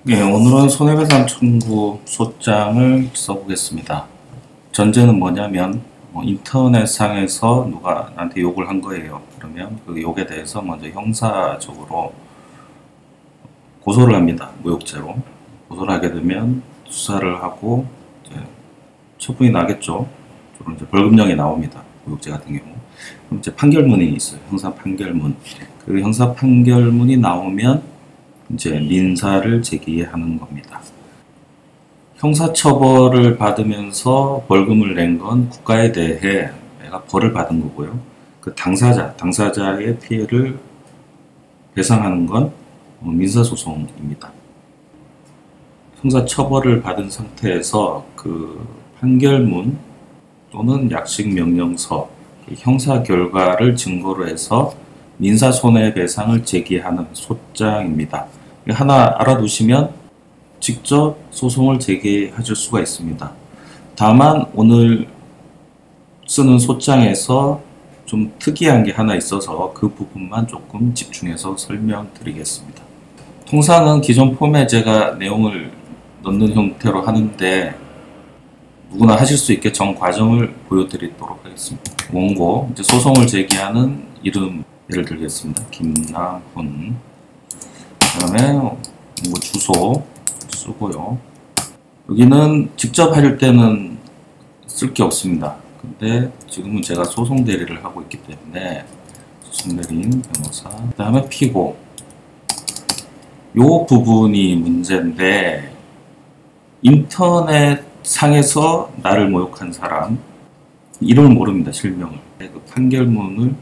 네, 오늘은 손해배상 청구 소장을 써보겠습니다. 전제는 뭐냐면 인터넷상에서 누가 나한테 욕을 한 거예요. 그러면 그 욕에 대해서 먼저 형사적으로 고소를 합니다. 무욕죄로. 고소를 하게 되면 수사를 하고 이제 처분이 나겠죠. 주로 이제 벌금형이 나옵니다. 무욕죄 같은 경우. 그럼 이제 판결문이 있어요. 형사 판결문. 그 형사 판결문이 나오면 이제 민사를 제기하는 겁니다. 형사처벌을 받으면서 벌금을 낸 건 국가에 대해 내가 벌을 받은 거고요. 그 당사자의 피해를 배상하는 건 민사소송입니다. 형사처벌을 받은 상태에서 그 판결문 또는 약식명령서, 형사 결과를 증거로 해서 민사손해배상을 제기하는 소장입니다. 하나 알아두시면 직접 소송을 제기하실 수가 있습니다. 다만 오늘 쓰는 소장에서 좀 특이한 게 하나 있어서 그 부분만 조금 집중해서 설명드리겠습니다. 통상은 기존 폼에 제가 내용을 넣는 형태로 하는데 누구나 하실 수 있게 전 과정을 보여드리도록 하겠습니다. 원고, 이제 소송을 제기하는 이름 예를 들겠습니다. 김나훈. 그 다음에 주소 쓰고요. 여기는 직접 하실 때는 쓸 게 없습니다. 근데 지금은 제가 소송 대리를 하고 있기 때문에 소송 대리인 변호사, 그 다음에 피고. 요 부분이 문제인데, 인터넷 상에서 나를 모욕한 사람 이름을 모릅니다. 실명을. 그 판결문을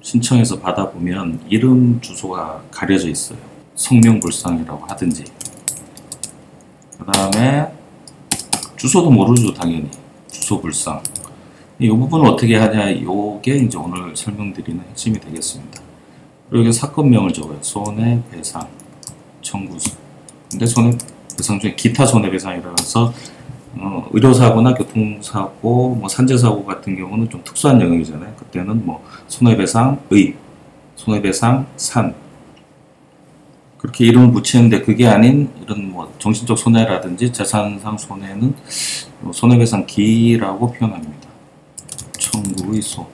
신청해서 받아보면 이름 주소가 가려져 있어요. 성명불상이라고 하든지. 그 다음에 주소도 모르죠. 당연히 주소불상. 이 부분을 어떻게 하냐, 요게 이제 오늘 설명드리는 핵심이 되겠습니다. 그리고 여기 사건명을 적어요. 손해배상 청구서. 근데 손해배상 중에 기타 손해배상이라고 해서 의료사고나 교통사고, 산재사고 같은 경우는 좀 특수한 영역이잖아요. 그때는 손해배상의, 손해배상산 그렇게 이름을 붙이는데, 그게 아닌 이런 정신적 손해라든지 재산상 손해는 손해배상기라고 표현합니다. 청구의소.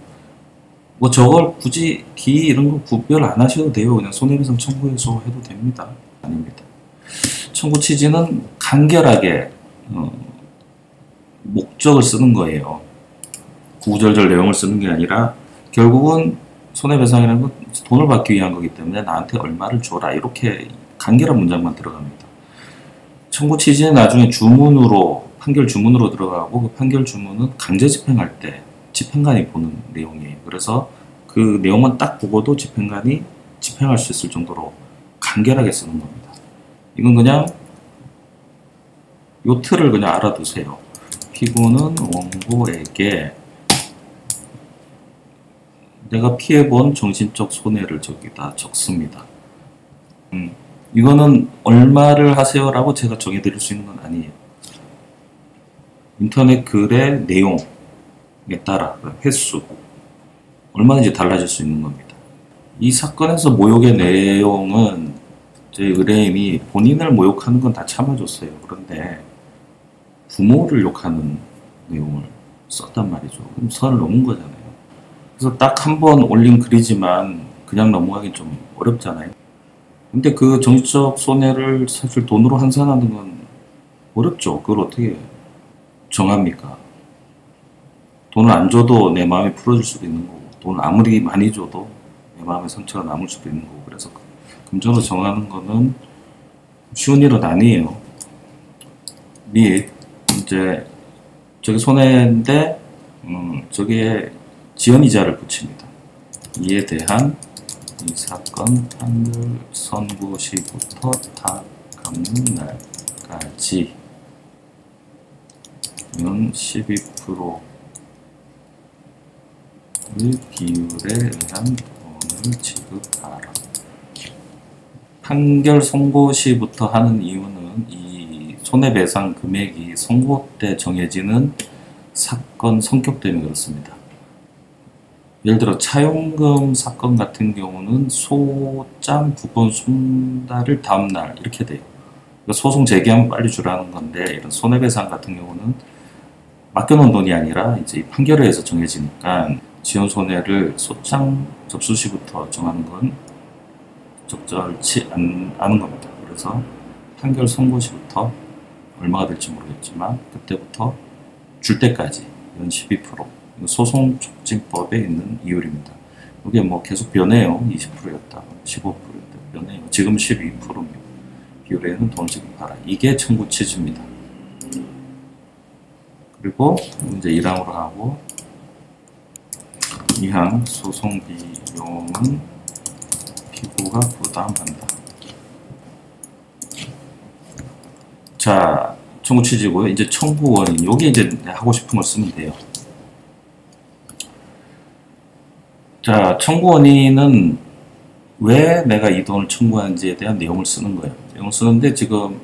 저걸 굳이 기 이런 거 구별 안 하셔도 돼요. 그냥 손해배상 청구의소 해도 됩니다. 아닙니다. 청구 취지는 간결하게 목적을 쓰는 거예요. 구구절절 내용을 쓰는 게 아니라 결국은 손해배상이라는 건 돈을 받기 위한 거기 때문에 나한테 얼마를 줘라, 이렇게 간결한 문장만 들어갑니다. 청구 취지는 나중에 주문으로, 판결 주문으로 들어가고, 그 판결 주문은 강제 집행할 때 집행관이 보는 내용이에요. 그래서 그 내용만 딱 보고도 집행관이 집행할 수 있을 정도로 간결하게 쓰는 겁니다. 이건 그냥 요 틀을 그냥 알아두세요. 피고는 원고에게 내가 피해본 정신적 손해를 저기다 적습니다. 이거는 얼마를 하세요라고 제가 정해드릴 수 있는 건 아니에요. 인터넷 글의 내용에 따라 횟수 얼마든지 달라질 수 있는 겁니다. 이 사건에서 모욕의 내용은 제 의뢰인이 본인을 모욕하는 건 다 참아줬어요. 그런데 부모를 욕하는 내용을 썼단 말이죠. 그럼 선을 넘은 거잖아요. 그래서 딱 한 번 올린 글이지만 그냥 넘어가기 좀 어렵잖아요. 근데 그 정신적 손해를 사실 돈으로 환산하는 건 어렵죠. 그걸 어떻게 정합니까? 돈을 안 줘도 내 마음이 풀어질 수도 있는 거고, 돈을 아무리 많이 줘도 내 마음에 상처가 남을 수도 있는 거고, 그래서 금전으로 정하는 거는 쉬운 일은 아니에요. 및 이제 저게 손해인데 저기에 지연이자를 붙입니다. 이에 대한 이 사건 판결 선고 시부터 다 갚는 날까지 는 12%의 비율에 의한 돈을 지급하라. 판결 선고 시부터 하는 이유는 이 손해배상 금액이 선고 때 정해지는 사건 성격 때문에 그렇습니다. 예를 들어 차용금 사건 같은 경우는 소장 부본 송달을 다음날 이렇게 돼요. 소송 제기하면 빨리 주라는 건데, 이런 손해배상 같은 경우는 맡겨놓은 돈이 아니라 이제 판결에 의해서 정해지니까 지연 손해를 소장 접수 시부터 정하는 건 적절치 않은 겁니다. 그래서 판결 선고 시부터 얼마가 될지 모르겠지만 그때부터 줄 때까지 연 12%, 소송 촉진법에 있는 이율입니다. 이게 뭐 계속 변해요. 20%였다, 15%였다, 변해요. 지금 12%입니다. 비율에는 돈을 지급하라. 이게 청구 취지입니다. 그리고 이제 1항으로 하고, 2항 소송 비용은 피고가 부담한다. 자, 청구 취지고요. 이제 청구 원인. 요게 이제 하고 싶은 걸 쓰면 돼요. 자, 청구 원인은 왜 내가 이 돈을 청구하는지에 대한 내용을 쓰는 거예요. 내용을 쓰는데 지금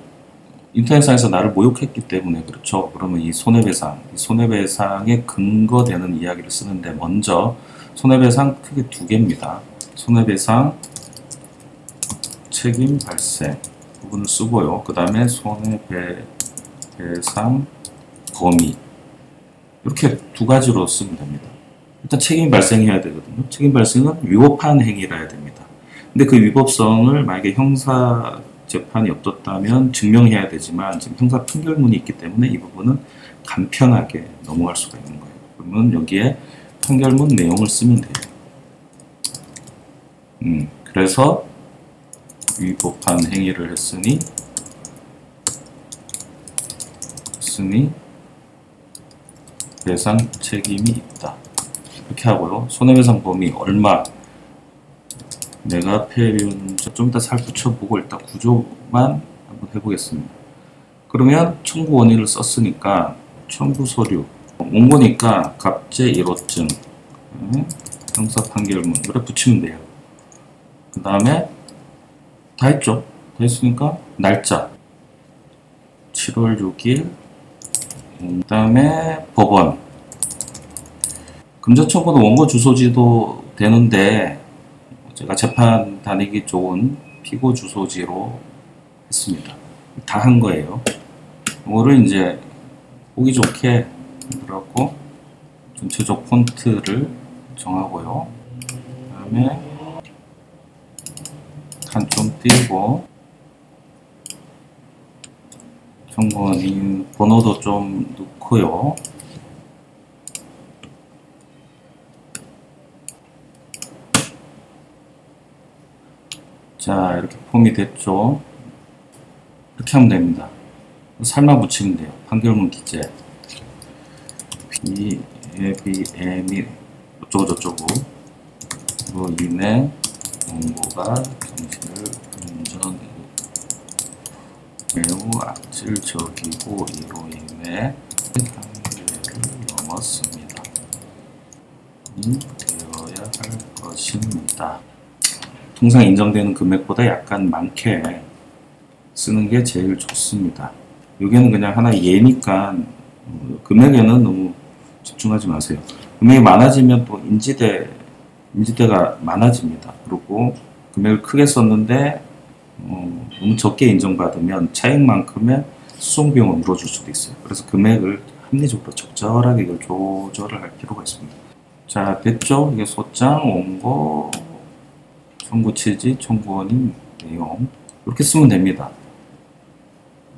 인터넷상에서 나를 모욕했기 때문에 그렇죠. 그러면 이 손해배상에 근거되는 이야기를 쓰는데, 먼저 손해배상 크게 두 개입니다. 손해배상 책임 발생 부분을 쓰고요. 그 다음에 손해배상 범위, 이렇게 두 가지로 쓰면 됩니다. 일단 책임이 발생해야 되거든요. 책임 발생은 위법한 행위라 해야 됩니다. 근데 그 위법성을 만약에 형사 재판이 없었다면 증명해야 되지만 지금 형사 판결문이 있기 때문에 이 부분은 간편하게 넘어갈 수가 있는 거예요. 그러면 여기에 판결문 내용을 쓰면 돼요. 그래서 위법한 행위를 했으니 배상 책임이 있다. 이렇게 하고요. 손해배상 범위 얼마, 내가 폐륜, 좀 이따 살 붙여보고 일단 구조만 한번 해보겠습니다. 그러면 청구 원인을 썼으니까 청구 서류, 원고니까 갑재 1호증, 형사 판결문, 이렇게 붙이면 돼요. 그 다음에 다 했죠. 다 했으니까 날짜 7월 6일, 그 다음에 법원, 금전청구는 원고 주소지도 되는데 제가 재판 다니기 좋은 피고 주소지로 했습니다. 다 한 거예요. 이거를 이제 보기 좋게 만들었고, 전체적 폰트를 정하고요. 그 다음에 칸 좀 띄고, 청구원인 번호도 좀 넣고요. 자, 이렇게 폼이 됐죠. 이렇게 하면 됩니다. 살만 붙이면 돼요. 판결문 기재 비애비엠이 어쩌고저쩌고 로 인해 원고가 정신을 운전 매우 악질적이고 이로 인해 한계를 넘었습니다. 되어야 할 것입니다. 통상 인정되는 금액보다 약간 많게 쓰는 게 제일 좋습니다. 여기는 그냥 하나 예니까 금액에는 너무 집중하지 마세요. 금액이 많아지면 또 인지대가 많아집니다. 그리고 금액을 크게 썼는데 너무 적게 인정받으면 차익만큼의 소송비용을 물어줄 수도 있어요. 그래서 금액을 합리적으로 적절하게 이걸 조절을 할 필요가 있습니다. 자, 됐죠? 이게 소장, 원고, 청구 취지, 청구 원인, 내용, 이렇게 쓰면 됩니다.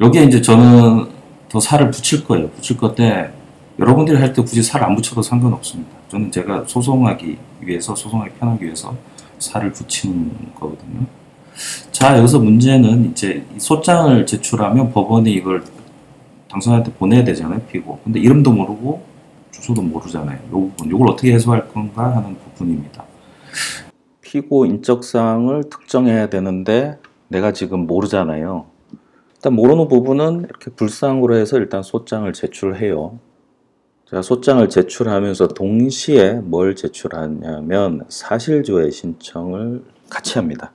여기에 이제 저는 더 살을 붙일 거예요. 붙일 건데 여러분들이 할 때 굳이 살 안 붙여도 상관없습니다. 저는 제가 소송하기 편하기 위해서 살을 붙이는 거거든요. 자, 여기서 문제는 이제 이 소장을 제출하면 법원이 이걸 당선한테 보내야 되잖아요, 피고. 근데 이름도 모르고 주소도 모르잖아요. 이 부분, 이걸 어떻게 해소할 건가 하는 부분입니다. 피고 인적사항을 특정해야 되는데 내가 지금 모르잖아요. 일단 모르는 부분은 이렇게 불상으로 해서 일단 소장을 제출해요. 제가 소장을 제출하면서 동시에 뭘 제출하냐면 사실조회 신청을 같이 합니다.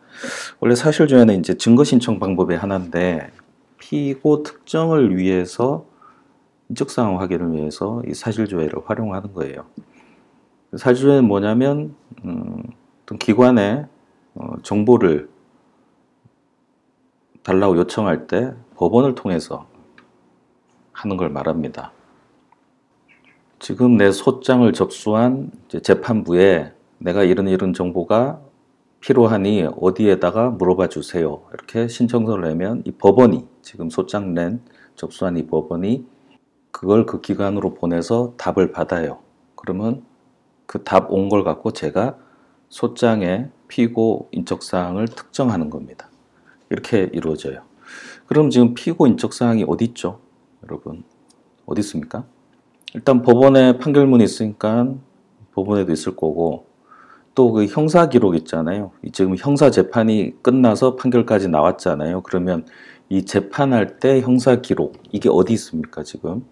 원래 사실조회는 이제 증거 신청 방법의 하나인데 피고 특정을 위해서 인적사항 확인을 위해서 이 사실조회를 활용하는 거예요. 사실조회는 뭐냐면 어떤 기관에 정보를 달라고 요청할 때 법원을 통해서 하는 걸 말합니다. 지금 내 소장을 접수한 재판부에 내가 이런 정보가 필요하니 어디에다가 물어봐 주세요. 이렇게 신청서를 내면 이 법원이, 지금 소장 낸 접수한 이 법원이 그걸 그 기관으로 보내서 답을 받아요. 그러면 그 답 온 걸 갖고 제가 소장의 피고 인적사항을 특정하는 겁니다. 이렇게 이루어져요. 그럼 지금 피고 인적사항이 어디 있죠? 여러분, 어디 있습니까? 일단 법원에 판결문이 있으니까 법원에도 있을 거고, 또 그 형사 기록 있잖아요. 지금 형사 재판이 끝나서 판결까지 나왔잖아요. 그러면 이 재판할 때 형사 기록, 이게 어디 있습니까, 지금?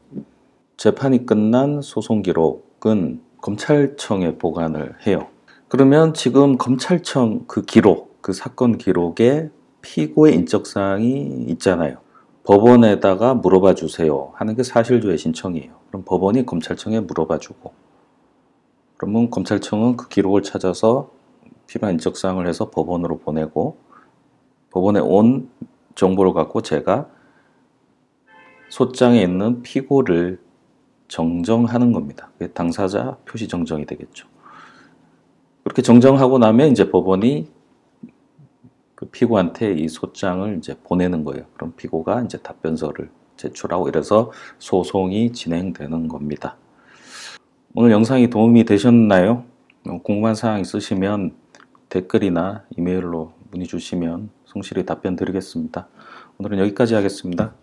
재판이 끝난 소송 기록은 검찰청에 보관을 해요. 그러면 지금 검찰청 그 기록, 그 사건 기록에 피고의 인적사항이 있잖아요. 법원에다가 물어봐 주세요 하는 게 사실조회 신청이에요. 그럼 법원이 검찰청에 물어봐 주고, 그러면 검찰청은 그 기록을 찾아서 필요한 인적사항을 해서 법원으로 보내고, 법원에 온 정보를 갖고 제가 소장에 있는 피고를 정정하는 겁니다. 당사자 표시 정정이 되겠죠. 그렇게 정정하고 나면 이제 법원이 그 피고한테 이 소장을 이제 보내는 거예요. 그럼 피고가 이제 답변서를 제출하고, 이래서 소송이 진행되는 겁니다. 오늘 영상이 도움이 되셨나요? 궁금한 사항 있으시면 댓글이나 이메일로 문의 주시면 성실히 답변 드리겠습니다. 오늘은 여기까지 하겠습니다.